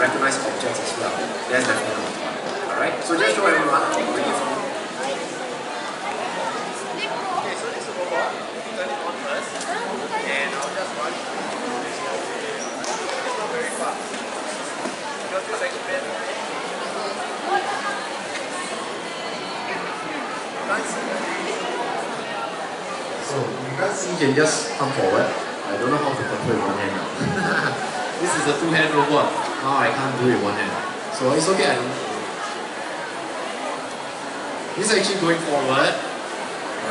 recognize objects as well. That's definitely important. Alright, so just show everyone. I'll bring it forward. Okay, so this is a robot. Turn it on first. And I'll just run. It's not very fast. Because this experiment. So you guys see, you can just come forward. I don't know how to control with one hand now. This is a two-hand robot. Now I can't do it with one hand. So it's okay. This is actually going forward,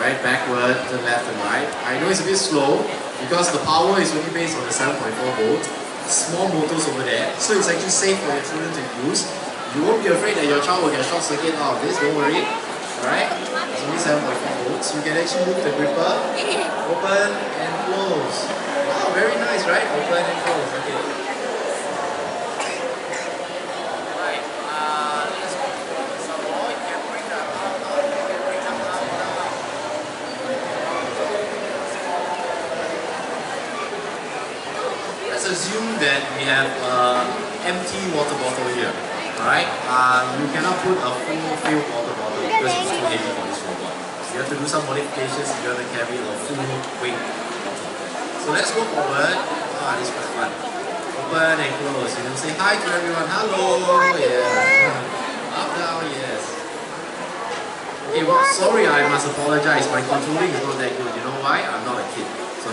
right, backward, to left and right. I know it's a bit slow because the power is only based on the 7.4 volt. Small motors over there, so it's actually safe for your children to use. You won't be afraid that your child will get short circuit out of this. Don't worry. Alright, it's only 7.4 volts. You can actually move the gripper, open and close. Wow, very nice, right? Open and close. Okay. Right. Let's go for some more. You can bring that out. You can bring that out. Let's assume that we have an empty water bottle here. Alright? You cannot put a full-filled water bottle because it's too heavy for this robot. You have to do some modifications if you want to carry a full weight. So let's go forward. This is quite fun. Open and close. You can say hi to everyone. Hello. Yeah. Up, down, yes. Okay, well, sorry, I must apologize. My controlling is not that good. You know why? I'm not a kid. So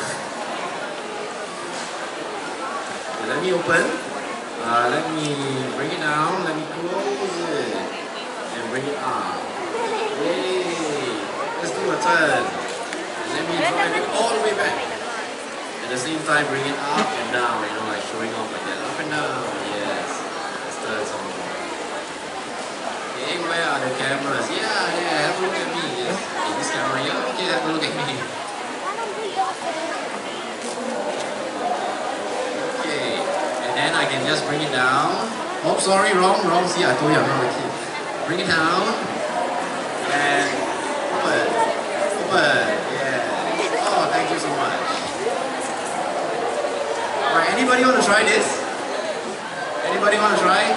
let me open. Let me bring it down, let me close it, and bring it up. Yay! Let's do a turn. Let me drive it all the way back. At the same time, bring it up and down, you know, like showing off like that. Up and down, yes. Let's turn some more. Okay, where are the cameras? Yeah, have a look at me. Yes. Okay, this camera, yeah, okay, have a look at me. Then I can just bring it down. Oh, sorry, wrong. See, I told you I'm not a kid. Bring it down. And open. Yeah. Oh, thank you so much. Alright, anybody want to try this? Anybody want to try?